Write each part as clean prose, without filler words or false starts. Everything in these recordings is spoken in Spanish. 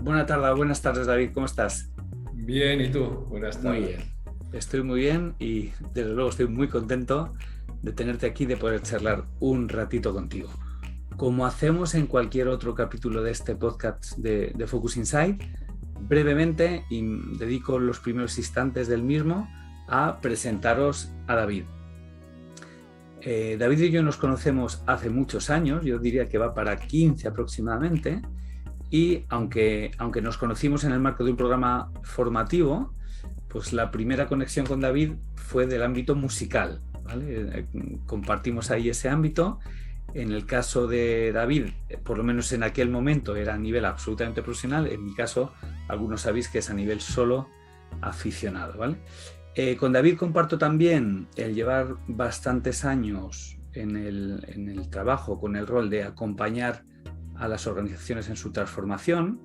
Buenas tardes, David, ¿cómo estás? Bien, ¿y tú? Buenas Muy tardes. bien, estoy muy bien y desde luego estoy muy contento de tenerte aquí, de poder charlar un ratito contigo. Como hacemos en cualquier otro capítulo de este podcast de Focus Insight, brevemente y dedico los primeros instantes del mismo a presentaros a David. David y yo nos conocemos hace muchos años, yo diría que va para 15 aproximadamente, y aunque nos conocimos en el marco de un programa formativo, pues la primera conexión con David fue del ámbito musical, ¿vale? Compartimos ahí ese ámbito. En el caso de David, por lo menos en aquel momento, era a nivel absolutamente profesional. En mi caso, algunos sabéis que es a nivel solo aficionado, ¿vale? Con David comparto también el llevar bastantes años en el trabajo con el rol de acompañar a las organizaciones en su transformación.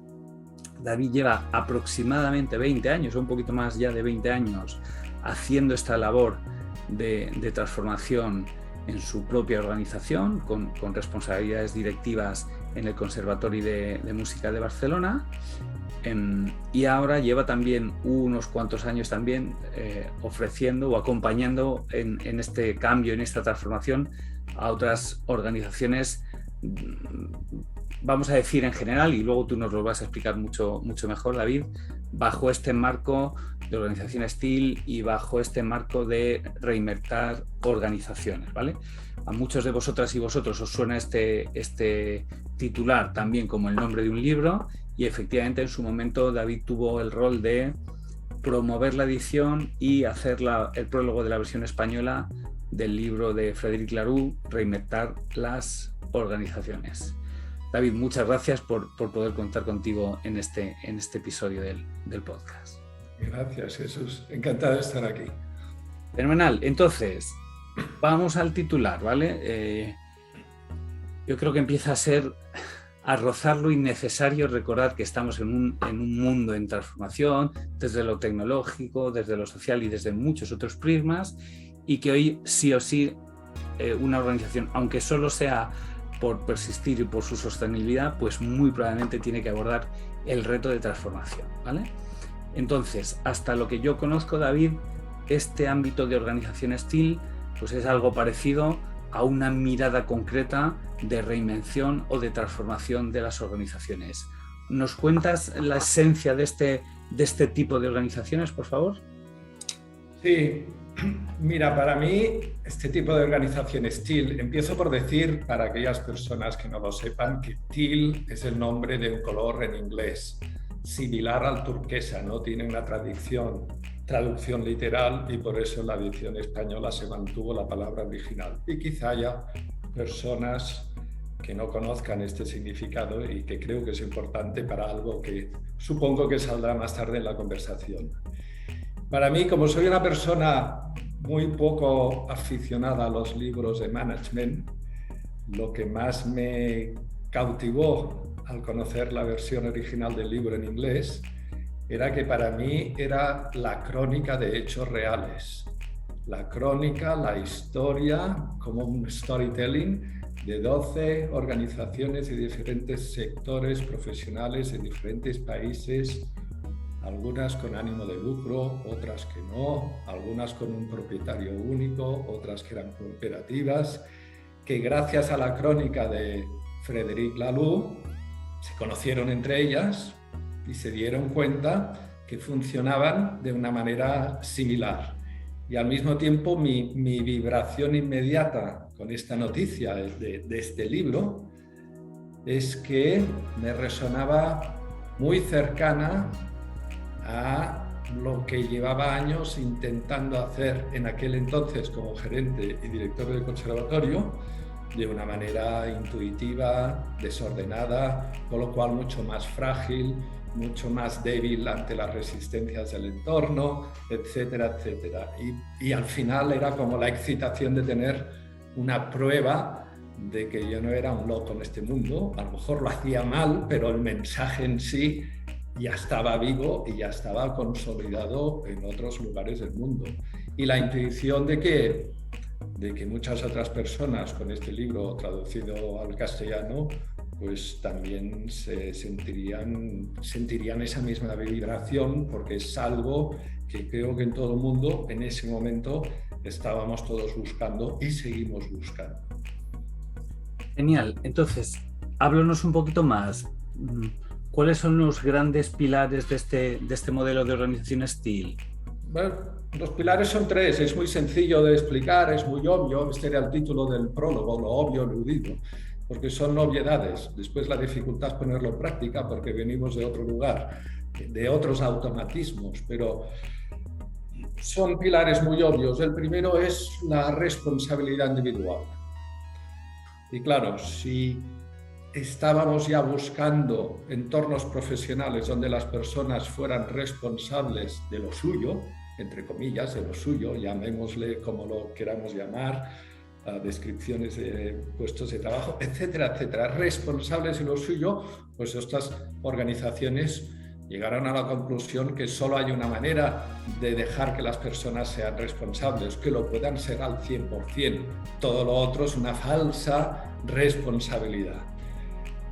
David lleva aproximadamente 20 años, o un poquito más ya de 20 años, haciendo esta labor de transformación en su propia organización, con responsabilidades directivas en el Conservatorio de Música de Barcelona. Y ahora lleva también unos cuantos años también ofreciendo o acompañando en este cambio, en esta transformación, a otras organizaciones, vamos a decir en general, y luego tú nos lo vas a explicar mucho mejor, David, bajo este marco de organización STIL y bajo este marco de reinventar organizaciones, ¿vale? A muchos de vosotras y vosotros os suena este titular también como el nombre de un libro, y efectivamente en su momento David tuvo el rol de promover la edición y hacer el prólogo de la versión española del libro de Frédéric Laloux, Reinventar las organizaciones. David, muchas gracias por poder contar contigo en este episodio del podcast. Gracias, Jesús. Encantado de estar aquí. Fenomenal. Entonces, vamos al titular, ¿vale? Yo creo que empieza a rozar lo innecesario recordar que estamos en un mundo en transformación, desde lo tecnológico, desde lo social y desde muchos otros prismas, y que hoy sí o sí una organización, aunque solo sea por persistir y por su sostenibilidad, pues muy probablemente tiene que abordar el reto de transformación, ¿vale? Entonces, hasta lo que yo conozco, David, este ámbito de organización STIL pues es algo parecido a una mirada concreta de reinvención o de transformación de las organizaciones. ¿Nos cuentas la esencia de este tipo de organizaciones, por favor? Sí, mira, para mí este tipo de organización STIL, empiezo por decir, para aquellas personas que no lo sepan, que teal es el nombre de un color en inglés, similar al turquesa, ¿no? Tiene una traducción literal, y por eso en la edición española se mantuvo la palabra original. Y quizá haya personas que no conozcan este significado y que creo que es importante para algo que supongo que saldrá más tarde en la conversación. Para mí, como soy una persona muy poco aficionada a los libros de management, lo que más me cautivó al conocer la versión original del libro en inglés era que para mí era la crónica de hechos reales. La crónica, la historia, como un storytelling de 12 organizaciones de diferentes sectores profesionales en diferentes países, algunas con ánimo de lucro, otras que no, algunas con un propietario único, otras que eran cooperativas, que gracias a la crónica de Frédéric Laloux se conocieron entre ellas y se dieron cuenta que funcionaban de una manera similar. Y al mismo tiempo mi vibración inmediata con esta noticia de este libro es que me resonaba muy cercana a lo que llevaba años intentando hacer en aquel entonces como gerente y director del conservatorio, de una manera intuitiva, desordenada, con lo cual mucho más frágil, mucho más débil ante las resistencias del entorno, etcétera, etcétera. Y al final era como la excitación de tener una prueba de que yo no era un loco en este mundo. A lo mejor lo hacía mal, pero el mensaje en sí ya estaba vivo y ya estaba consolidado en otros lugares del mundo. Y la intuición de que muchas otras personas con este libro traducido al castellano pues también sentirían esa misma vibración, porque es algo que creo que en todo el mundo en ese momento estábamos todos buscando y seguimos buscando. Genial. Entonces, háblanos un poquito más. ¿Cuáles son los grandes pilares de este modelo de organización STIL? Bueno, los pilares son 3. Es muy sencillo de explicar, es muy obvio. Este era el título del prólogo, lo obvio eludido, porque son obviedades. Después la dificultad es ponerlo en práctica, porque venimos de otro lugar, de otros automatismos, pero son pilares muy obvios. El primero es la responsabilidad individual. Y claro, si estábamos ya buscando entornos profesionales donde las personas fueran responsables de lo suyo, entre comillas, de lo suyo, llamémosle como lo queramos llamar, descripciones de puestos de trabajo, etcétera, etcétera, responsables de lo suyo, pues estas organizaciones llegaron a la conclusión que solo hay una manera de dejar que las personas sean responsables, que lo puedan ser al 100%. Todo lo otro es una falsa responsabilidad.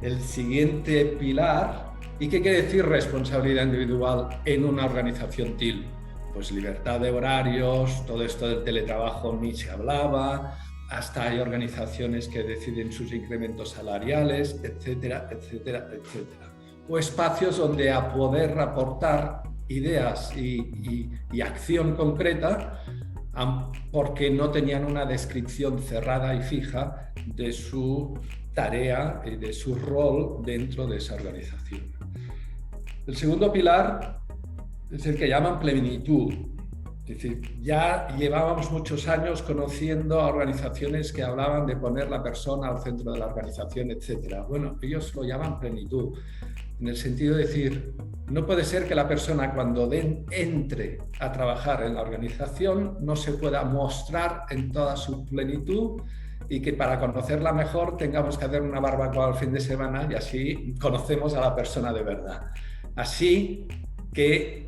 El siguiente pilar, ¿y qué quiere decir responsabilidad individual en una organización TIL? Pues libertad de horarios, todo esto del teletrabajo ni se hablaba, hasta hay organizaciones que deciden sus incrementos salariales, etcétera, etcétera, etcétera. O espacios donde a poder aportar ideas y acción concreta, porque no tenían una descripción cerrada y fija de su tarea y de su rol dentro de esa organización. El segundo pilar es el que llaman plenitud. Es decir, ya llevábamos muchos años conociendo a organizaciones que hablaban de poner la persona al centro de la organización, etc. Bueno, ellos lo llaman plenitud, en el sentido de decir, no puede ser que la persona cuando entre a trabajar en la organización no se pueda mostrar en toda su plenitud, y que para conocerla mejor tengamos que hacer una barbacoa al fin de semana y así conocemos a la persona de verdad. Así que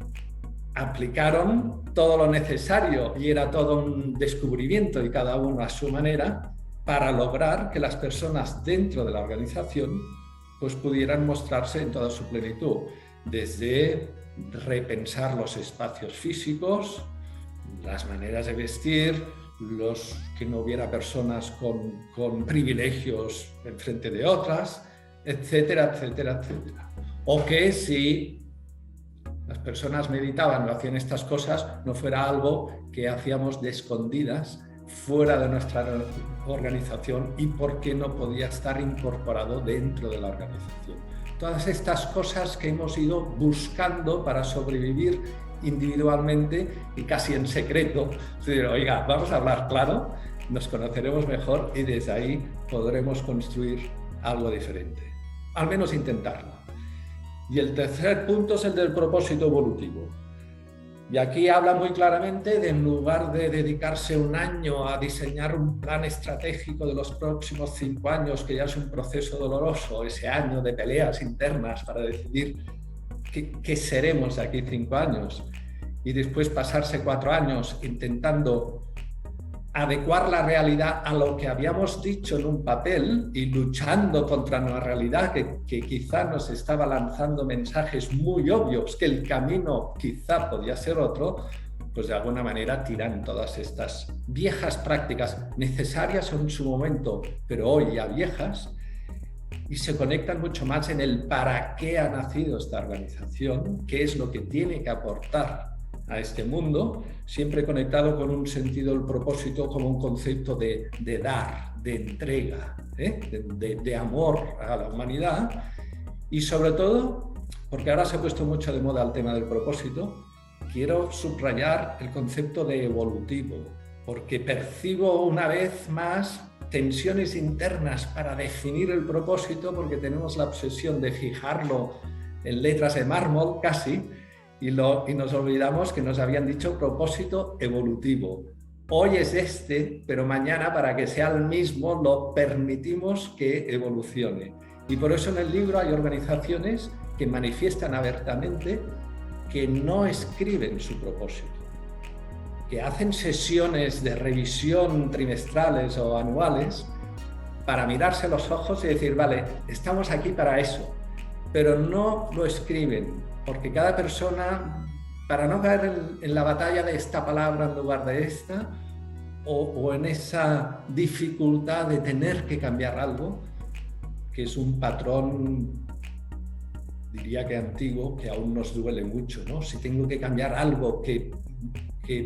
aplicaron todo lo necesario y era todo un descubrimiento y cada uno a su manera para lograr que las personas dentro de la organización pues pudieran mostrarse en toda su plenitud, desde repensar los espacios físicos, las maneras de vestir, que no hubiera personas con privilegios en frente de otras, etcétera, etcétera, etcétera. O que si las personas meditaban o hacían estas cosas, no fuera algo que hacíamos de escondidas fuera de nuestra organización y porque no podía estar incorporado dentro de la organización. Todas estas cosas que hemos ido buscando para sobrevivir individualmente y casi en secreto. Es decir, oiga, vamos a hablar claro, nos conoceremos mejor y desde ahí podremos construir algo diferente. Al menos intentarlo. Y el tercer punto es el del propósito evolutivo. Y aquí habla muy claramente de, en lugar de dedicarse un año a diseñar un plan estratégico de los próximos 5 años, que ya es un proceso doloroso, ese año de peleas internas para decidir qué seremos de aquí 5 años, y después pasarse 4 años intentando adecuar la realidad a lo que habíamos dicho en un papel y luchando contra una realidad que quizá nos estaba lanzando mensajes muy obvios, que el camino quizá podía ser otro, pues de alguna manera tiran todas estas viejas prácticas necesarias en su momento, pero hoy ya viejas, y se conectan mucho más en el para qué ha nacido esta organización, qué es lo que tiene que aportar a este mundo, siempre conectado con un sentido del propósito como un concepto de dar, de entrega, de amor a la humanidad, y sobre todo, porque ahora se ha puesto mucho de moda el tema del propósito, quiero subrayar el concepto de evolutivo, porque percibo una vez más tensiones internas para definir el propósito, porque tenemos la obsesión de fijarlo en letras de mármol casi, y nos olvidamos que nos habían dicho propósito evolutivo. Hoy es este, pero mañana, para que sea el mismo, lo permitimos que evolucione. Y por eso en el libro hay organizaciones que manifiestan abiertamente que no escriben su propósito, que hacen sesiones de revisión trimestrales o anuales para mirarse a los ojos y decir, vale, estamos aquí para eso, pero no lo escriben, porque cada persona, para no caer en la batalla de esta palabra en lugar de esta, o en esa dificultad de tener que cambiar algo, que es un patrón, diría que antiguo, que aún nos duele mucho, ¿no? Si tengo que cambiar algo que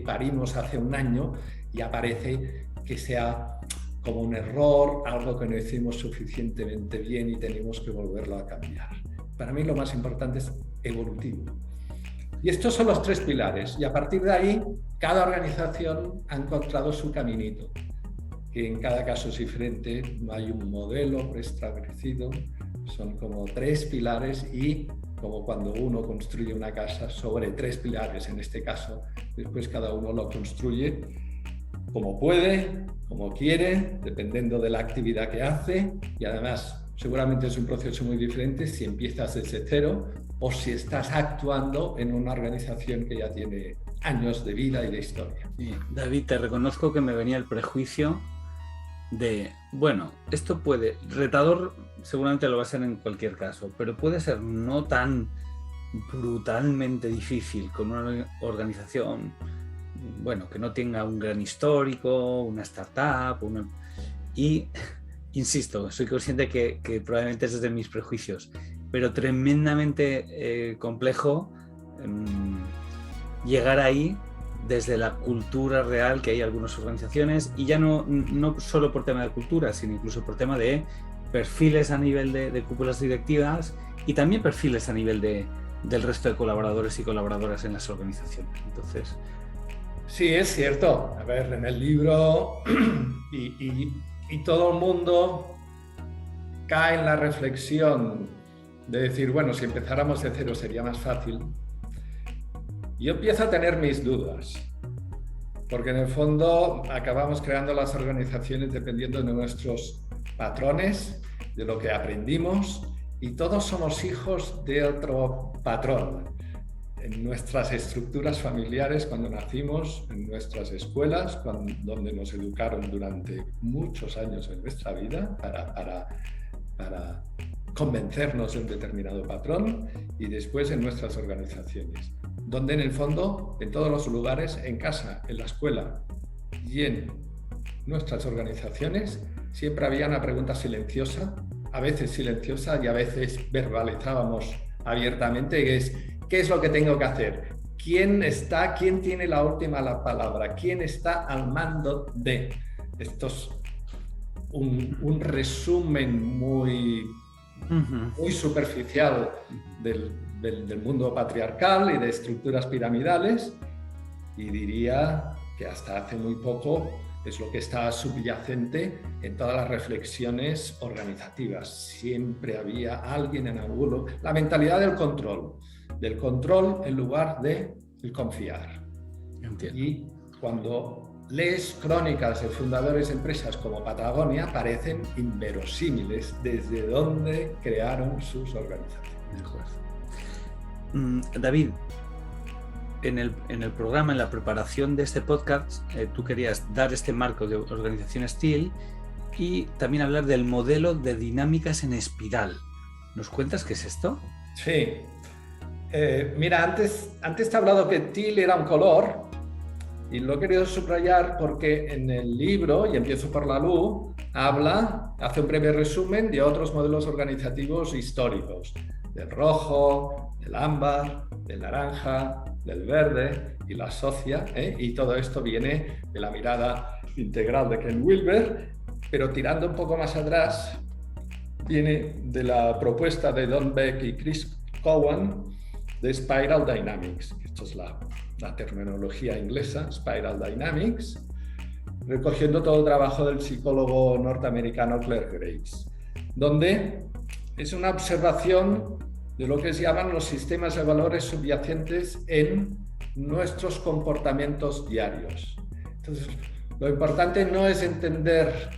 parimos hace un año, ya parece que sea como un error, algo que no hicimos suficientemente bien y tenemos que volverlo a cambiar. Para mí lo más importante es evolutivo. Y estos son los 3 pilares, y a partir de ahí cada organización ha encontrado su caminito, que en cada caso es diferente, no hay un modelo preestablecido, son como 3 pilares y como cuando uno construye una casa sobre 3 pilares, en este caso, después cada uno lo construye como puede, como quiere, dependiendo de la actividad que hace, y además seguramente es un proceso muy diferente si empiezas desde cero o si estás actuando en una organización que ya tiene años de vida y de historia. Sí, David, te reconozco que me venía el prejuicio de, bueno, esto puede, retador seguramente lo va a ser en cualquier caso, pero puede ser no tan brutalmente difícil con una organización, bueno, que no tenga un gran histórico, una startup, y insisto, soy consciente que probablemente es desde mis prejuicios, pero tremendamente complejo llegar ahí desde la cultura real que hay en algunas organizaciones, y ya no solo por tema de cultura, sino incluso por tema de perfiles a nivel de cúpulas directivas y también perfiles a nivel del resto de colaboradores y colaboradoras en las organizaciones. Entonces, sí, es cierto. A ver, en el libro y todo el mundo cae en la reflexión de decir, bueno, si empezáramos de cero sería más fácil. Yo empiezo a tener mis dudas, porque en el fondo acabamos creando las organizaciones dependiendo de nuestros patrones, de lo que aprendimos, y todos somos hijos de otro patrón. En nuestras estructuras familiares, cuando nacimos, en nuestras escuelas, donde nos educaron durante muchos años en nuestra vida para convencernos de un determinado patrón, y después en nuestras organizaciones, donde en el fondo, en todos los lugares, en casa, en la escuela y en nuestras organizaciones, siempre había una pregunta silenciosa, a veces silenciosa y a veces verbalizábamos abiertamente, que es: ¿qué es lo que tengo que hacer? ¿Quién tiene la última palabra? ¿Quién está al mando de? Esto es un resumen muy superficial del mundo patriarcal y de estructuras piramidales, y diría que hasta hace muy poco es lo que está subyacente en todas las reflexiones organizativas. Siempre había alguien en ángulo, la mentalidad del control en lugar de el confiar. entiendo. Y cuando lees crónicas de fundadores de empresas como Patagonia, parecen inverosímiles desde dónde crearon sus organizaciones. De acuerdo. David, en el programa, en la preparación de este podcast, tú querías dar este marco de organización STIL y también hablar del modelo de dinámicas en espiral. ¿Nos cuentas qué es esto? Sí. Mira, antes te he hablado que TIL era un color, y lo he querido subrayar porque en el libro, y empiezo por la luz, hace un breve resumen de otros modelos organizativos históricos, del rojo, del ámbar, del naranja, del verde, y la asocia, y todo esto viene de la mirada integral de Ken Wilber, pero tirando un poco más atrás, viene de la propuesta de Don Beck y Chris Cowan de Spiral Dynamics. Esto es la terminología inglesa, Spiral Dynamics, recogiendo todo el trabajo del psicólogo norteamericano Claire Graves, donde es una observación de lo que se llaman los sistemas de valores subyacentes en nuestros comportamientos diarios. Entonces, lo importante no es entender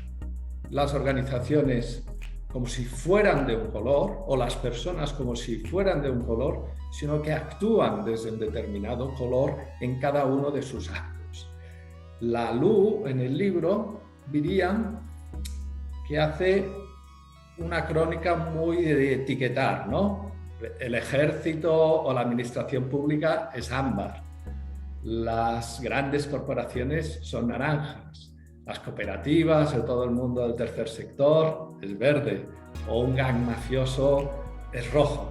las organizaciones como si fueran de un color, o las personas como si fueran de un color, sino que actúan desde un determinado color en cada uno de sus actos. La Lu, en el libro, diría que hace una crónica muy de etiquetar, ¿no? El ejército o la administración pública es ámbar, las grandes corporaciones son naranjas, las cooperativas o todo el mundo del tercer sector es verde, o un gang mafioso es rojo.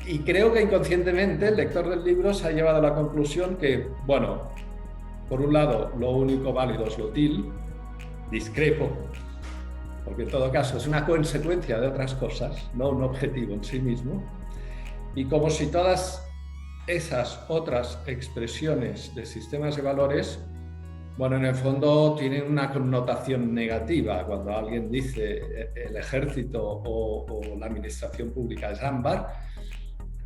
Y creo que inconscientemente el lector del libro se ha llevado a la conclusión que, bueno, por un lado, lo único válido es lo TIL, discrepo, porque en todo caso es una consecuencia de otras cosas, no un objetivo en sí mismo, y como si todas esas otras expresiones de sistemas de valores, bueno, en el fondo tienen una connotación negativa. Cuando alguien dice el ejército o la administración pública es ámbar,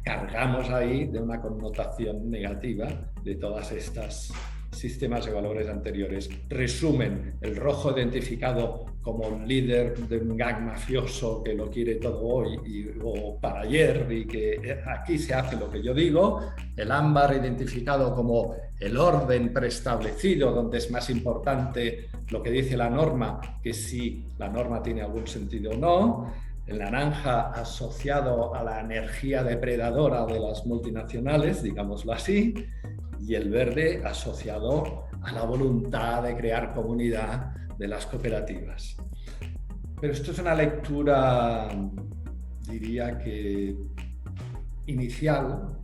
cargamos ahí de una connotación negativa de todas estas sistemas de valores anteriores. Resumen, el rojo identificado como un líder de un gang mafioso que lo quiere todo hoy o para ayer y que aquí se hace lo que yo digo. El ámbar identificado como el orden preestablecido, donde es más importante lo que dice la norma que si la norma tiene algún sentido o no. El naranja asociado a la energía depredadora de las multinacionales, digámoslo así, y el verde asociado a la voluntad de crear comunidad de las cooperativas. Pero esto es una lectura, diría que inicial,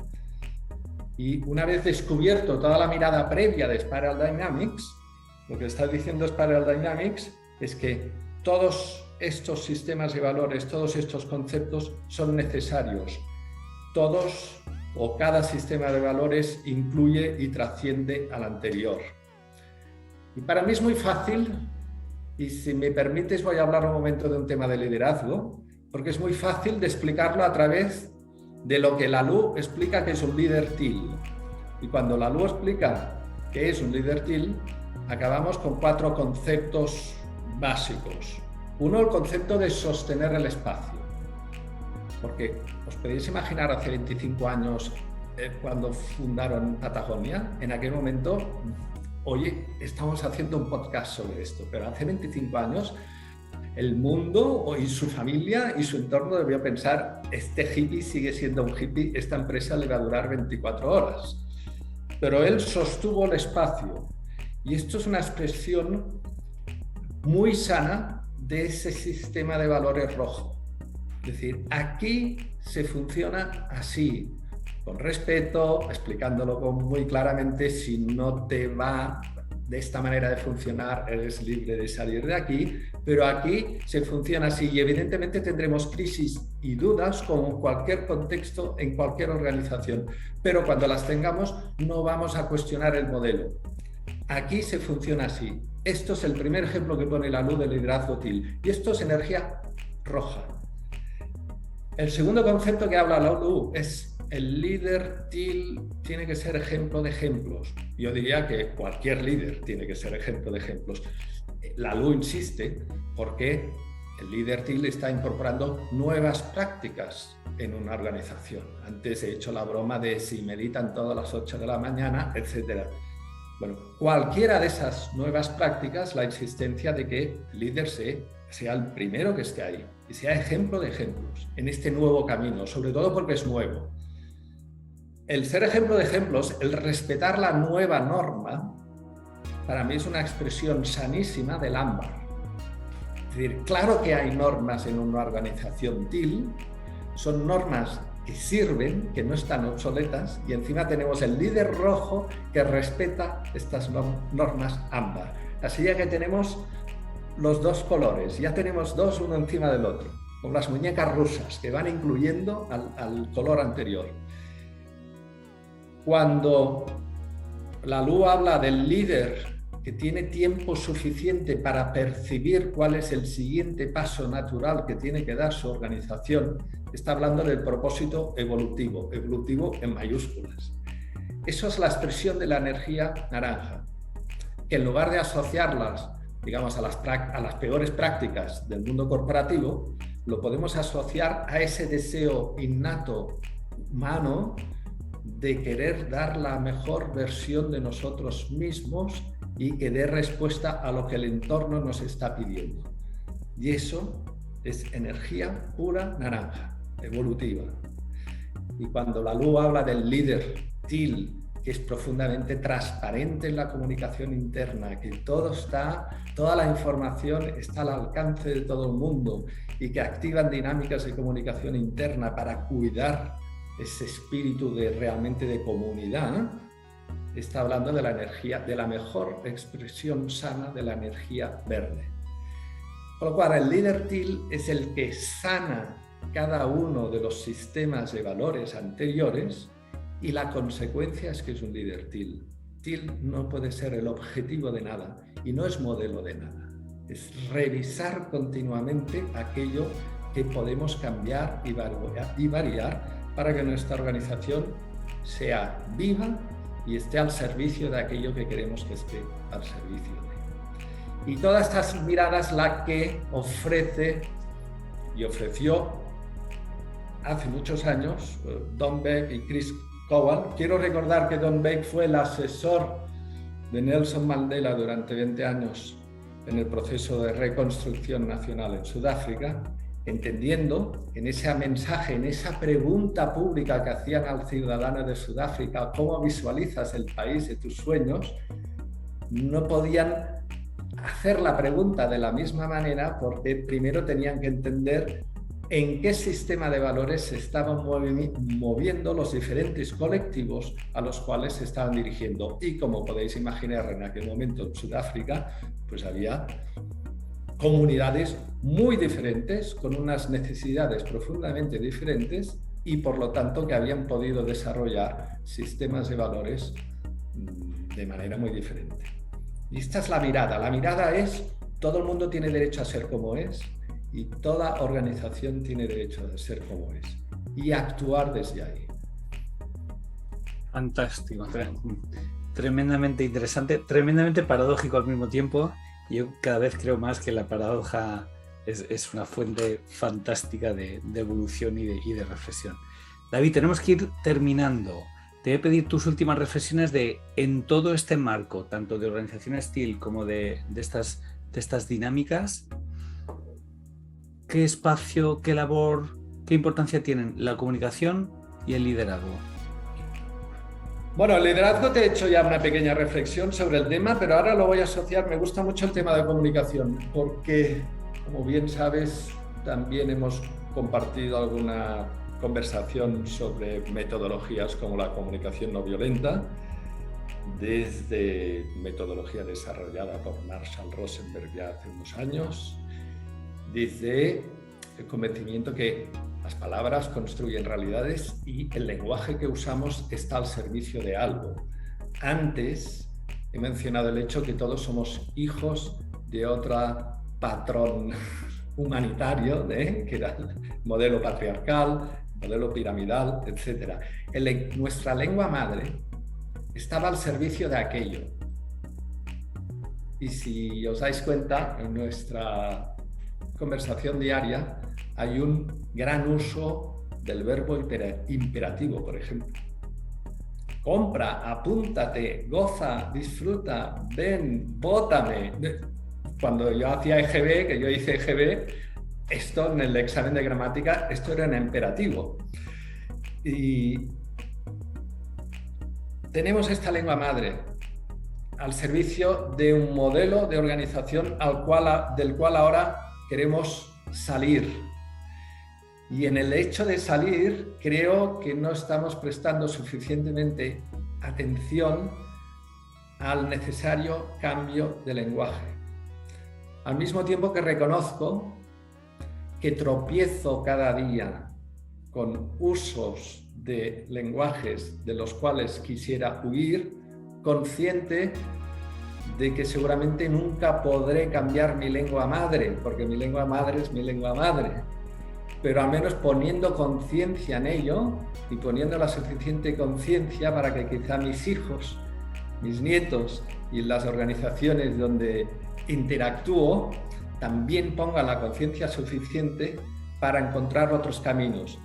y una vez descubierto toda la mirada previa de Spiral Dynamics, lo que está diciendo Spiral Dynamics es que todos estos sistemas de valores, todos estos conceptos son necesarios. Todos o cada sistema de valores incluye y trasciende al anterior. Y para mí es muy fácil, y si me permites voy a hablar un momento de un tema de liderazgo, porque es muy fácil de explicarlo a través de lo que Laloux explica que es un líder TIL. Y cuando Laloux explica que es un líder TIL, acabamos con 4 conceptos básicos. Uno, el concepto de sostener el espacio. Porque os podéis imaginar hace 25 años cuando fundaron Patagonia, en aquel momento, oye, estamos haciendo un podcast sobre esto, pero hace 25 años el mundo y su familia y su entorno debió pensar, este hippie sigue siendo un hippie, esta empresa le va a durar 24 horas. Pero él sostuvo el espacio y esto es una expresión muy sana de ese sistema de valores rojo. Es decir, aquí se funciona así, con respeto, explicándolo muy claramente. Si no te va de esta manera de funcionar, eres libre de salir de aquí, pero aquí se funciona así y evidentemente tendremos crisis y dudas como en cualquier contexto, en cualquier organización, pero cuando las tengamos no vamos a cuestionar el modelo. Aquí se funciona así. Esto es el primer ejemplo que pone Laloux del liderazgo TIL y esto es energía roja. El segundo concepto que habla Laloux es el líder TIL tiene que ser ejemplo de ejemplos. Yo diría que cualquier líder tiene que ser ejemplo de ejemplos. Laloux insiste porque el líder TIL está incorporando nuevas prácticas en una organización. Antes he hecho la broma de si meditan todas las 8 de la mañana, etc. Bueno, cualquiera de esas nuevas prácticas, la insistencia de que el líder sea el primero que esté ahí y sea ejemplo de ejemplos en este nuevo camino, sobre todo porque es nuevo. El ser ejemplo de ejemplos, el respetar la nueva norma, para mí es una expresión sanísima del ámbar. Es decir, claro que hay normas en una organización TIL, son normas que sirven, que no están obsoletas, y encima tenemos el líder rojo que respeta estas normas ámbar. Así ya que tenemos los dos colores, ya tenemos dos uno encima del otro, como las muñecas rusas que van incluyendo al color anterior. Cuando Laloux habla del líder que tiene tiempo suficiente para percibir cuál es el siguiente paso natural que tiene que dar su organización, está hablando del propósito evolutivo, evolutivo en mayúsculas. Eso es la expresión de la energía naranja, que en lugar de asociarlas, digamos, a las peores prácticas del mundo corporativo, lo podemos asociar a ese deseo innato humano de querer dar la mejor versión de nosotros mismos y que dé respuesta a lo que el entorno nos está pidiendo. Y eso es energía pura naranja, evolutiva. Y cuando la Lu habla del líder TIL, que es profundamente transparente en la comunicación interna, que toda la información está al alcance de todo el mundo y que activan dinámicas de comunicación interna para cuidar ese espíritu realmente de comunidad, está hablando de la energía, de la mejor expresión sana de la energía verde. Con lo cual, el líder TIL es el que sana cada uno de los sistemas de valores anteriores, y la consecuencia es que es un líder TIL. TIL no puede ser el objetivo de nada y no es modelo de nada. Es revisar continuamente aquello que podemos cambiar y variar para que nuestra organización sea viva y esté al servicio de aquello que queremos que esté al servicio de. Y todas estas miradas la que ofrece y ofreció hace muchos años Don Beck y Chris Kowal. Quiero recordar que Don Beck fue el asesor de Nelson Mandela durante 20 años en el proceso de reconstrucción nacional en Sudáfrica, entendiendo en ese mensaje, en esa pregunta pública que hacían al ciudadano de Sudáfrica, ¿cómo visualizas el país de tus sueños?, no podían hacer la pregunta de la misma manera porque primero tenían que entender en qué sistema de valores se estaban moviendo los diferentes colectivos a los cuales se estaban dirigiendo. Y como podéis imaginar, en aquel momento en Sudáfrica, pues había comunidades muy diferentes, con unas necesidades profundamente diferentes y por lo tanto que habían podido desarrollar sistemas de valores de manera muy diferente. Y esta es la mirada. La mirada es, todo el mundo tiene derecho a ser como es, y toda organización tiene derecho a ser como es y actuar desde ahí. Fantástico, tremendamente interesante, tremendamente paradójico al mismo tiempo. Yo cada vez creo más que la paradoja es una fuente fantástica de evolución y de reflexión. David, tenemos que ir terminando. Te voy a pedir tus últimas reflexiones en todo este marco, tanto de organizaciones TIL como de estas dinámicas. ¿Qué espacio, qué labor, qué importancia tienen la comunicación y el liderazgo? Bueno, el liderazgo te he hecho ya una pequeña reflexión sobre el tema, pero ahora lo voy a asociar. Me gusta mucho el tema de comunicación porque, como bien sabes, también hemos compartido alguna conversación sobre metodologías como la comunicación no violenta, desde metodología desarrollada por Marshall Rosenberg ya hace unos años, desde el convencimiento que las palabras construyen realidades y el lenguaje que usamos está al servicio de algo. Antes he mencionado el hecho que todos somos hijos de otro patrón humanitario, que era el modelo patriarcal, modelo piramidal, etc. Nuestra lengua madre estaba al servicio de aquello. Y si os dais cuenta, en nuestra conversación diaria hay un gran uso del verbo imperativo, por ejemplo. Compra, apúntate, goza, disfruta, ven, vótame. Cuando yo hacía EGB, que yo hice EGB, esto en el examen de gramática, esto era en imperativo. Y tenemos esta lengua madre al servicio de un modelo de organización del cual ahora queremos salir. Y en el hecho de salir, creo que no estamos prestando suficientemente atención al necesario cambio de lenguaje. Al mismo tiempo que reconozco que tropiezo cada día con usos de lenguajes de los cuales quisiera huir, consciente de que seguramente nunca podré cambiar mi lengua madre, porque mi lengua madre es mi lengua madre. Pero al menos poniendo conciencia en ello y poniendo la suficiente conciencia para que quizá mis hijos, mis nietos y las organizaciones donde interactúo también pongan la conciencia suficiente para encontrar otros caminos.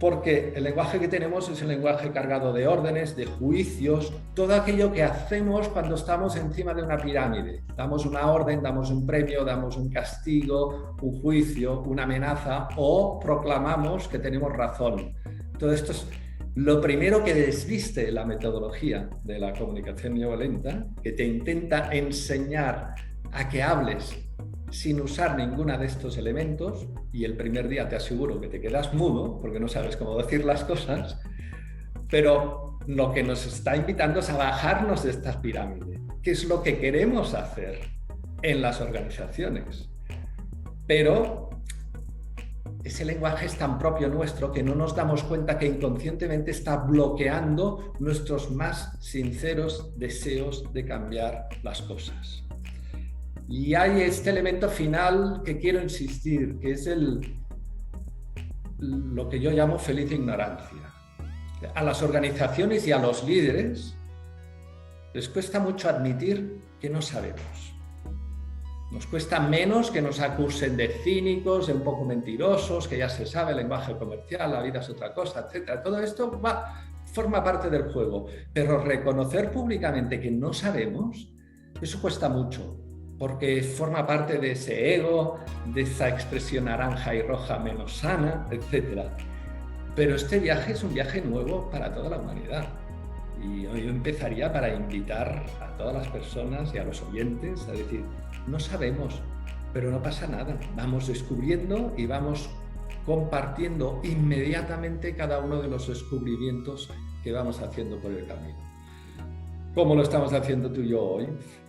Porque el lenguaje que tenemos es el lenguaje cargado de órdenes, de juicios, todo aquello que hacemos cuando estamos encima de una pirámide. Damos una orden, damos un premio, damos un castigo, un juicio, una amenaza o proclamamos que tenemos razón. Todo esto es lo primero que desviste la metodología de la comunicación no violenta, que te intenta enseñar a que hables sin usar ninguna de estos elementos, y el primer día te aseguro que te quedas mudo porque no sabes cómo decir las cosas, pero lo que nos está invitando es a bajarnos de estas pirámides, que es lo que queremos hacer en las organizaciones. Pero ese lenguaje es tan propio nuestro que no nos damos cuenta que inconscientemente está bloqueando nuestros más sinceros deseos de cambiar las cosas. Y hay este elemento final que quiero insistir, que es lo que yo llamo feliz ignorancia. A las organizaciones y a los líderes les cuesta mucho admitir que no sabemos. Nos cuesta menos que nos acusen de cínicos, de un poco mentirosos, que ya se sabe el lenguaje comercial, la vida es otra cosa, etc. Todo esto forma parte del juego, pero reconocer públicamente que no sabemos, eso cuesta mucho. Porque forma parte de ese ego, de esa expresión naranja y roja menos sana, etc. Pero este viaje es un viaje nuevo para toda la humanidad. Y yo empezaría para invitar a todas las personas y a los oyentes a decir, no sabemos, pero no pasa nada. Vamos descubriendo y vamos compartiendo inmediatamente cada uno de los descubrimientos que vamos haciendo por el camino. ¿Cómo lo estamos haciendo tú y yo hoy?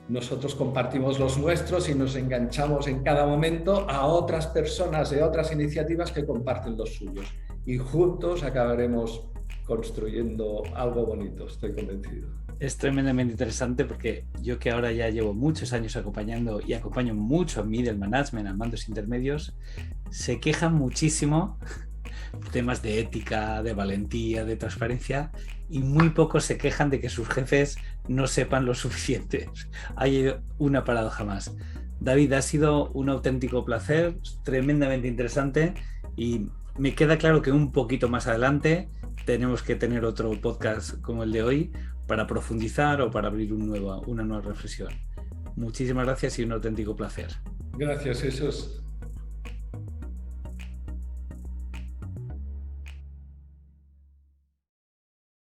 Nosotros compartimos los nuestros y nos enganchamos en cada momento a otras personas de otras iniciativas que comparten los suyos. Y juntos acabaremos construyendo algo bonito, estoy convencido. Es tremendamente interesante porque yo, que ahora ya llevo muchos años acompañando y acompaño mucho a middle management, a mandos intermedios, se quejan muchísimo temas de ética, de valentía, de transparencia, y muy pocos se quejan de que sus jefes no sepan lo suficiente. Hay una paradoja más. David, ha sido un auténtico placer, tremendamente interesante, y me queda claro que un poquito más adelante tenemos que tener otro podcast como el de hoy para profundizar o para abrir una nueva reflexión. Muchísimas gracias y un auténtico placer. Gracias, Jesús.